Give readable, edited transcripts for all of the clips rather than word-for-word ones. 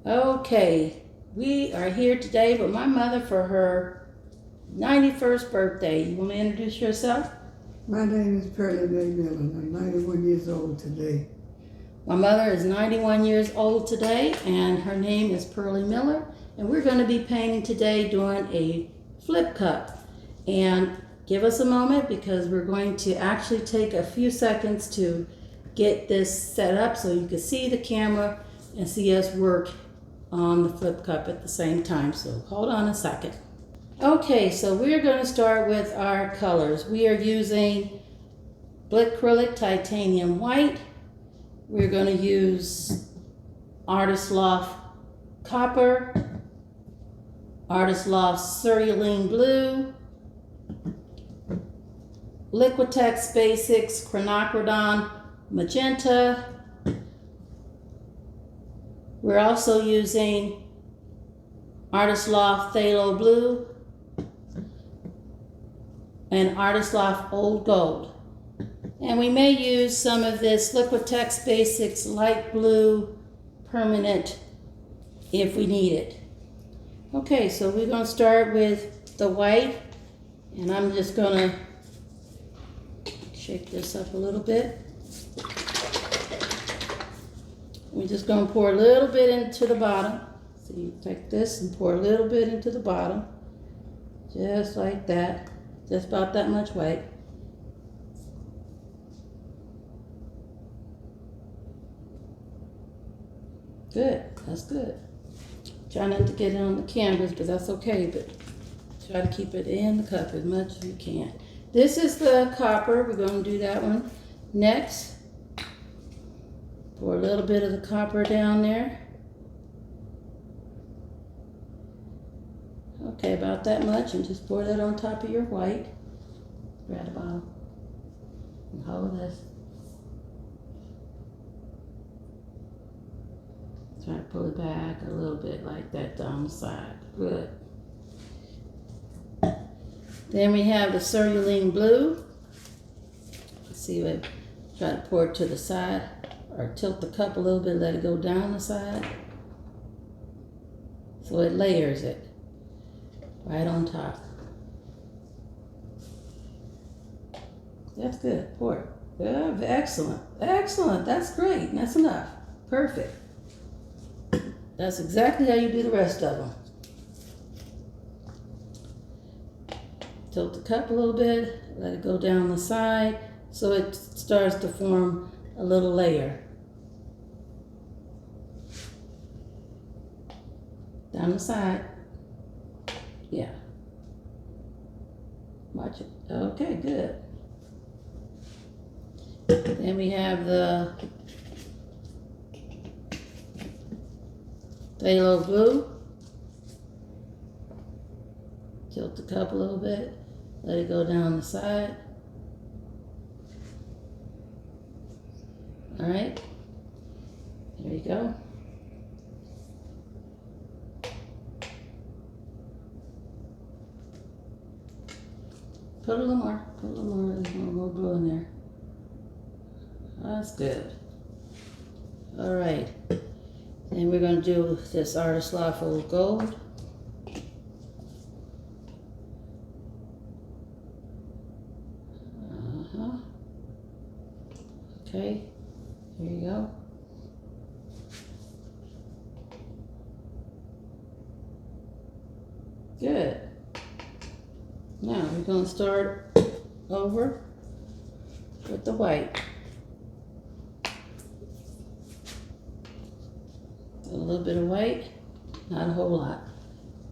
Okay, we are here today with my mother for her 91st birthday. You want to introduce yourself? My name is Pearlie Miller. I'm 91 years old today. My mother is 91 years old today, and her name is Pearlie Miller. And we're going to be painting today doing a flip cup. And give us a moment because we're going to actually take a few seconds to get this set up so you can see the camera and see us work on the flip cup at the same time. So hold on a second. Okay, so we're going to start with our colors. We are using Blickrylic Titanium White. We're going to use Artist Loft Copper, Artist Loft Cerulean Blue, Liquitex Basics Quinacridone Magenta. We're also using Artist Loft Phthalo Blue and Artist Loft Old Gold. And we may use some of this Liquitex Basics Light Blue Permanent if we need it. Okay, so we're going to start with the white, and I'm just going to shake this up a little bit. We're just going to pour a little bit into the bottom. So you take this and pour a little bit into the bottom, just like that, just about that much white. Good, that's good. Try not to get it on the canvas, but that's okay, but try to keep it in the cup as much as you can. This is the copper, we're going to do that one next. Pour a little bit of the copper down there. Okay, about that much, and just pour that on top of your white. Grab the bottom and hold this. Try to pull it back a little bit like that down the side. Good. Then we have the Cerulean Blue. Let's see what, try to pour it to the side or tilt the cup a little bit, let it go down the side. So it layers it right on top. That's good. Pour it. Yeah, excellent. Excellent. That's great. That's enough. Perfect. That's exactly how you do the rest of them. Tilt the cup a little bit. Let it go down the side so it starts to form a little layer. Down the side. Yeah. Watch it. Okay, good. Then we have the Phthalo Blue. Tilt the cup a little bit. Let it go down the side. All right. There you go. Put a little more. Put a little more. There's more blue in there. That's good. All right. Then we're going to do this Artist Loft Old Gold. Okay. Here you go. Good. Now we're going to start over with the white. A little bit of white, not a whole lot.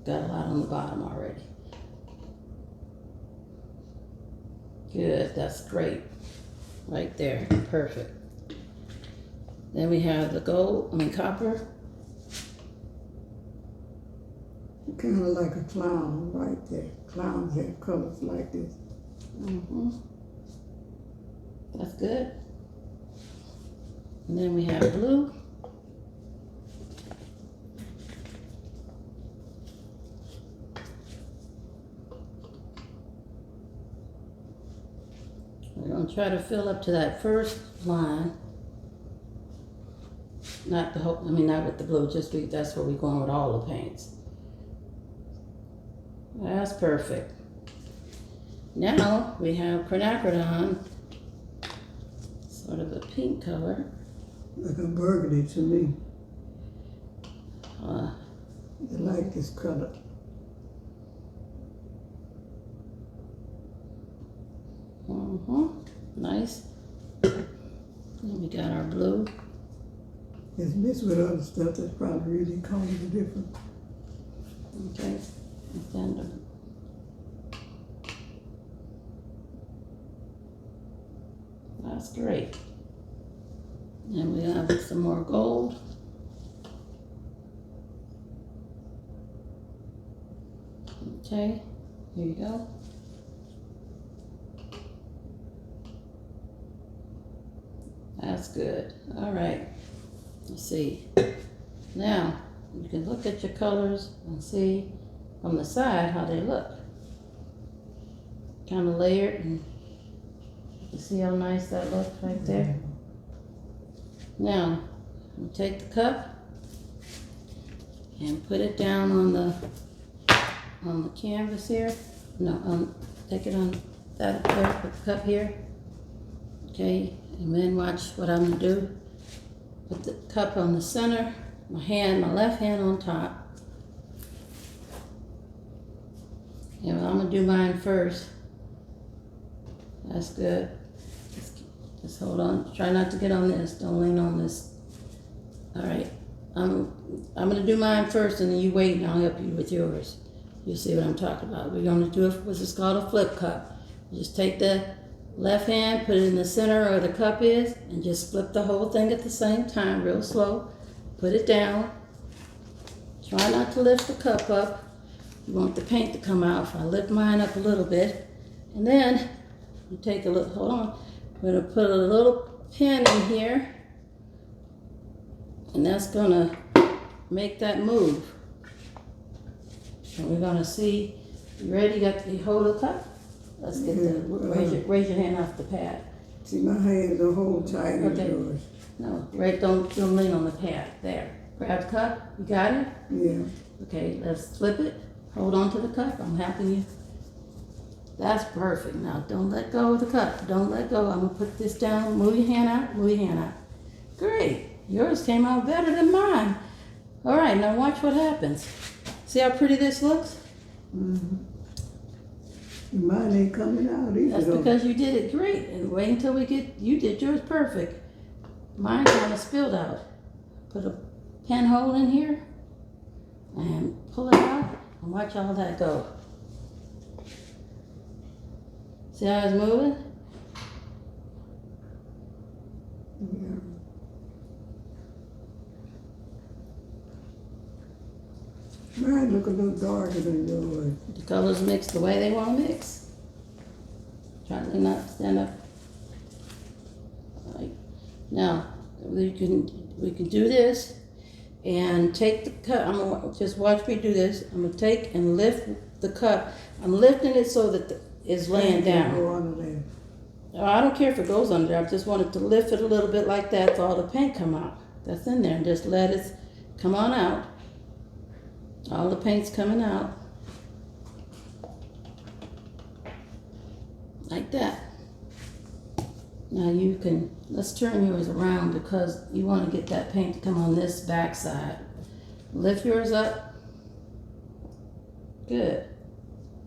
Got a lot on the bottom already. Good, that's great. Right there, perfect. Then we have the copper. Kind of like a clown right there. Clowns have colors like this. Mm-hmm. That's good. And then we have blue. We're going to try to fill up to that first line. Not the whole, I mean, not with the blue, just that's where we're going with all the paints. That's perfect. Now we have Quinacridone, sort of a pink color. Like a burgundy to me. Uh, I like this color. Nice. Then we got our blue. It's mixed with other stuff that's probably really causing the difference. Okay. And then that's great. And we have some more gold. Okay, here you go. That's good. All right. Let's see. Now, you can look at your colors and see from the side how they look. Kind of layered, and you see how nice that looks right there? Now, you take the cup and put it down on the canvas here. No, take it on that there, put the cup here. Okay, and then watch what I'm gonna do. Put the cup on the center, my left hand on top. And I'm gonna do mine first. That's good. Just hold on. Try not to get on this. Don't lean on this. All right. I'm gonna do mine first, and then you wait, and I'll help you with yours. You'll see what I'm talking about. We're gonna do what's it's called a flip cup. You just take the left hand, put it in the center where the cup is, and just flip the whole thing at the same time, real slow. Put it down. Try not to lift the cup up. You want the paint to come out. If I lift mine up a little bit, and then you take a little, hold on. We're gonna put a little pin in here, and that's gonna make that move. And we're gonna see, you ready? You hold the cup? Let's get raise your hand off the pad. See, my hands are hold tight as yours. No, right, don't lean on the pad. There. Grab the cup. You got it? Yeah. Okay, let's flip it. Hold on to the cup. I'm helping you. That's perfect. Now, don't let go of the cup. Don't let go. I'm going to put this down. Move your hand out. Move your hand out. Great. Yours came out better than mine. All right, now watch what happens. See how pretty this looks? Mm-hmm. Mine ain't coming out either. That's because you did it great. And wait until you did yours perfect. Mine kind of spilled out. Put a pinhole in here and pull it out and watch all that go. See how it's moving? Yeah. Mine look a little darker than yours. The colors mix the way they want to mix. Try to not stand up. All right. Now we can do this and take the cup. I'm gonna just watch me do this. I'm gonna take and lift the cup. I'm lifting it so that it's laying down. Go under there. I don't care if it goes under. I just wanted to lift it a little bit like that so all the paint come out. That's in there, and just let it come on out. All the paint's coming out. Like that. Now let's turn yours around because you want to get that paint to come on this back side. Lift yours up. Good.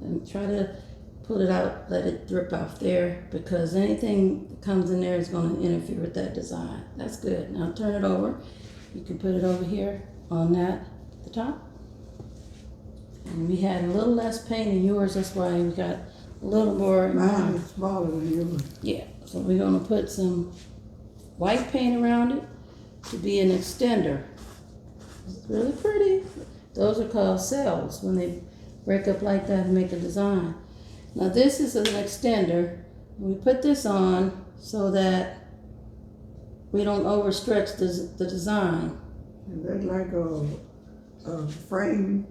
And try to pull it out, let it drip off there because anything that comes in there is going to interfere with that design. That's good. Now turn it over. You can put it over here on that at the top. And we had a little less paint in yours, that's why we got a little more. Mine is smaller than yours. Yeah, so we're gonna put some white paint around it to be an extender. It's really pretty. Those are called cells when they break up like that and make a design. Now this is an extender. We put this on so that we don't overstretch the design. Is that like a frame?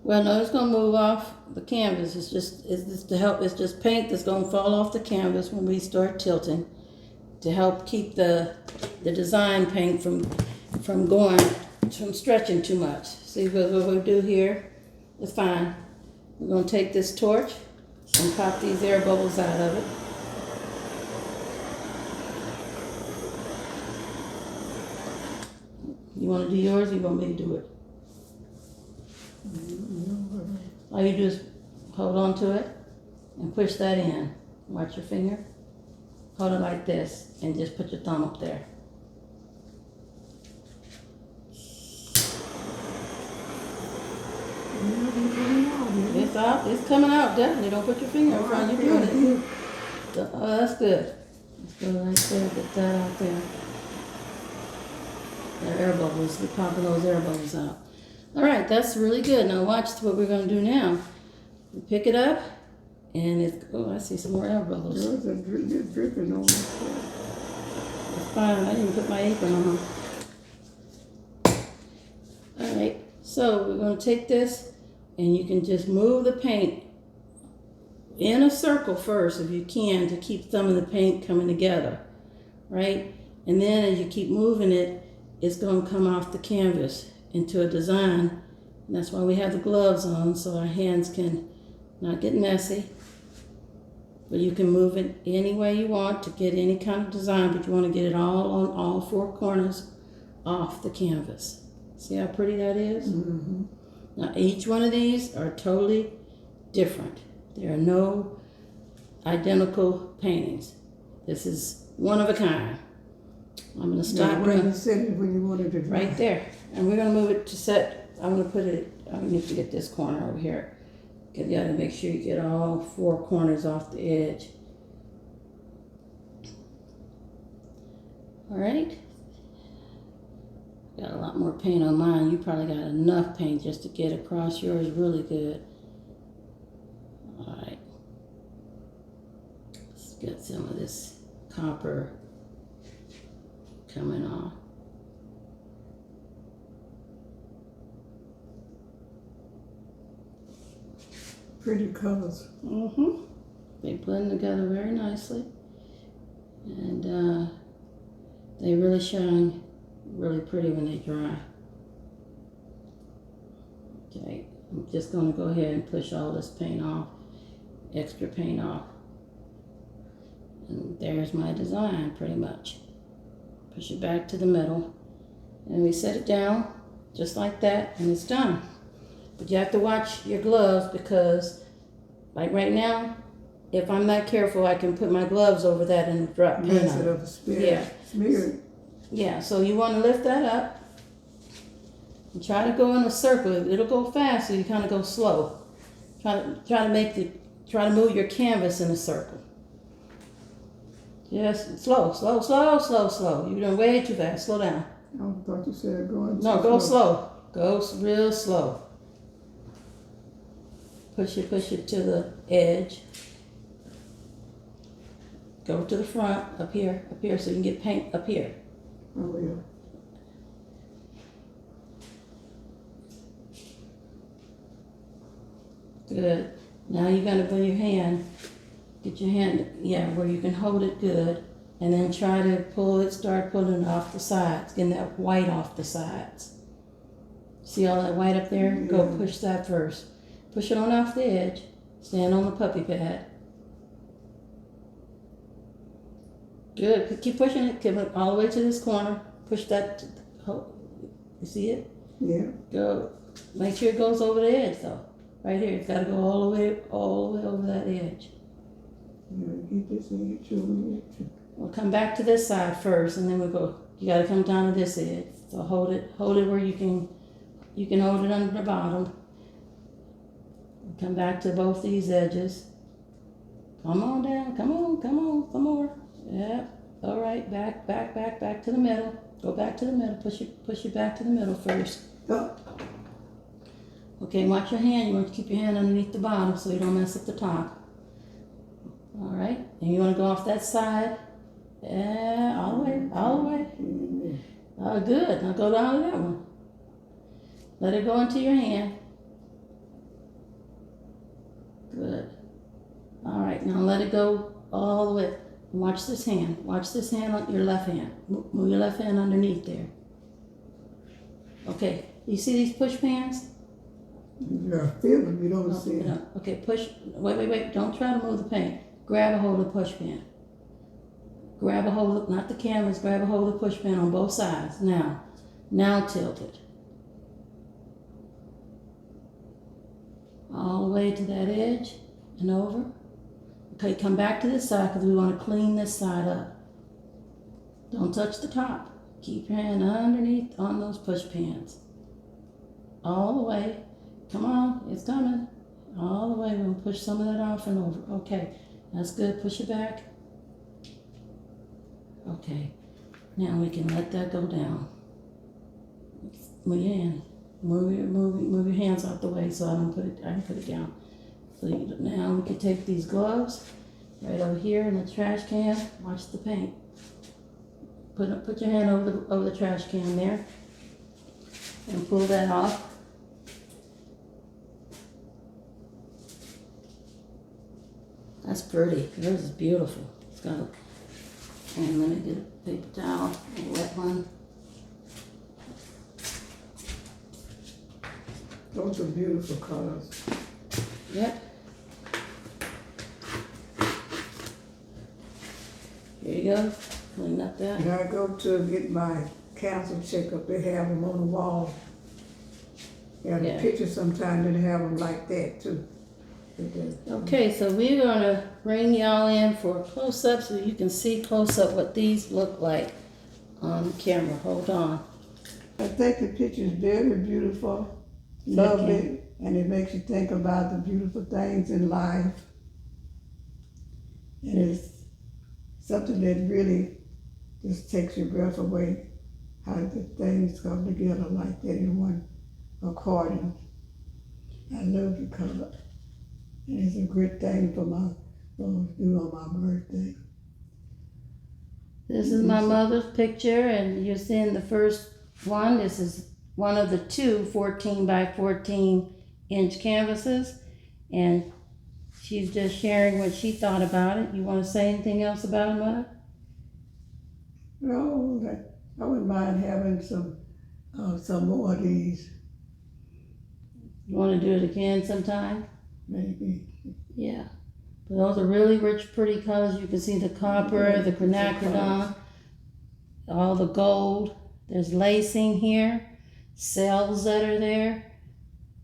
Well, no, it's gonna move off the canvas. It's just to help. It's just paint that's gonna fall off the canvas when we start tilting, to help keep the design paint from from stretching too much. See what we'll do here? It's fine. We're going to take this torch and pop these air bubbles out of it. You want to do yours or you want me to do it? All you do is hold on to it and push that in. Watch your finger. Hold it like this and just put your thumb up there. It's out. It's coming out, definitely. Don't put your finger in front. You're doing it. Oh, that's good. Let's go right there. Get that out there. The air bubbles. We're popping those air bubbles out. All right, that's really good. Now watch what we're going to do now. We pick it up, and it's, oh, I see some more air bubbles. There's a dripping on this. It's fine. I didn't put my apron on. All right, so we're going to take this, and you can just move the paint in a circle first, if you can, to keep some of the paint coming together, right? And then as you keep moving it, it's going to come off the canvas into a design. And that's why we have the gloves on, so our hands can not get messy. But you can move it any way you want to get any kind of design, but you want to get it all on all four corners off the canvas. See how pretty that is? Mm-hmm. Now each one of these are totally different. There are no identical paintings. This is one of a kind. I'm going to stop Where you set it when you wanted to dry. right there. And we're going to move it to set. I'm going to put it, I need to get this corner over here. You got to make sure you get all four corners off the edge. All right. Got a lot more paint on mine. You probably got enough paint just to get across yours really good. All right. Let's get some of this copper coming off. Pretty colors. Mm-hmm. They blend together very nicely. And they really shine really pretty when they dry. Okay, I'm just going to go ahead and push all this paint off, extra paint off. And there's my design pretty much. Push it back to the middle, and we set it down just like that, and it's done. But you have to watch your gloves because, like right now, if I'm not careful, I can put my gloves over that and drop paint Mess on it it. up, Yeah. Smear it. Yeah, so you want to lift that up and try to go in a circle. It'll go fast, so you kind of go slow. Try to move your canvas in a circle. Yes, slow. You're doing way too fast. Slow down. I thought you said going. No, go slow. Go real slow. Push it to the edge. Go to the front, up here, so you can get paint up here. Oh, yeah. Good. Now you're gonna put your hand, get your hand, yeah, where you can hold it good, and then try to pull it, start pulling it off the sides, getting that white off the sides. See all that white up there? Yeah. Go push that first. Push it on off the edge. Stand on the puppy pad. Good. Keep pushing it. Keep it all the way to this corner. Push that. You see it? Yeah. Go. Make sure it goes over the edge though. Right here. It's got to go all the way over that edge. Yeah, get this in your children. We'll come back to this side first, and then we'll go. You got to come down to this edge. So hold it where you can. You can hold it under the bottom. Come back to both these edges. Come on down. Come on. Some more. Yeah. All right. Back to the middle. Go back to the middle. Push it back to the middle first. Oh. Okay. Watch your hand. You want to keep your hand underneath the bottom so you don't mess up the top. All right. And you want to go off that side. Yeah. All the way. Oh, good. Now go down to that one. Let it go into your hand. Good. All right, now let it go all the way. Watch this hand. Watch this hand on your left hand. Move your left hand underneath there. Okay, you see these push pans? You feel them, you don't see them. No. Okay, push, wait, don't try to move the paint. Grab a hold of the push pan. Grab a hold of, not the canvas, grab a hold of the push pan on both sides. Now tilt it. All the way to that edge and over. Okay, come back to this side because we want to clean this side up. Don't touch the top. Keep your hand underneath on those push pans. All the way. Come on, it's coming. All the way. We're going to push some of that off and over. Okay, that's good. Push it back. Okay, now we can let that go down. Move your hand. Move your hands out the way so I can put it down. So now we can take these gloves right over here in the trash can. Watch the paint. Put your hand over the trash can there and pull that off. That's pretty. Yours is beautiful. It's got a, and let me get a paper towel, a wet one. Those are beautiful colors. Yep. Here you go. Clean up that. When I go to get my cancer checkup, they have them on the wall. Yeah, the pictures sometimes they have them like that too. Okay, so we're gonna bring y'all in for a close-up so you can see close-up what these look like on camera. Hold on. I think the picture is very beautiful, lovely, and it makes you think about the beautiful things in life. And it's something that really just takes your breath away, how the things come together like that in one according. I love the color. And it's a great thing for to do on my birthday. This is my mother's picture, and you're seeing the first one. This is one of the two 14 by 14 inch canvases, and she's just sharing what she thought about it. You want to say anything else about it, Mother? No, I wouldn't mind having some more of these. You want to do it again sometime? Maybe. Yeah. But those are really rich, pretty colors. You can see the copper, the quinacridone, all the gold. There's lacing here, cells that are there.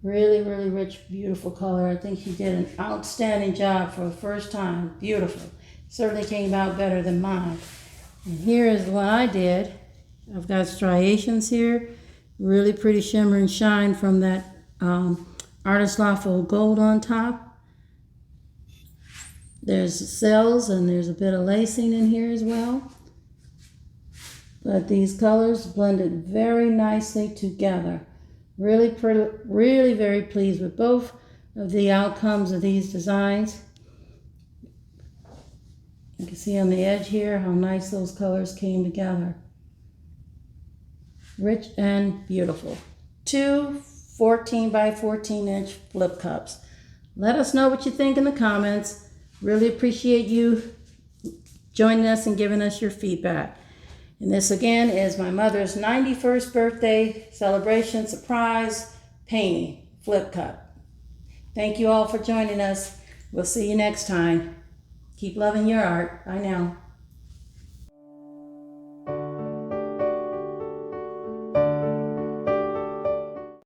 Really, really rich, beautiful color. I think she did an outstanding job for the first time. Beautiful. Certainly came out better than mine. And here is what I did. I've got striations here. Really pretty shimmer and shine from that Artist Loft gold on top. There's cells and there's a bit of lacing in here as well. But these colors blended very nicely together. Really pretty, really very pleased with both of the outcomes of these designs. You can see on the edge here how nice those colors came together. Rich and beautiful. Two 14 by 14 inch flip cups. Let us know what you think in the comments. Really appreciate you joining us and giving us your feedback. And this again is my mother's 91st birthday celebration surprise painting flip cup. Thank you all for joining us. We'll see you next time. Keep loving your art. Bye now.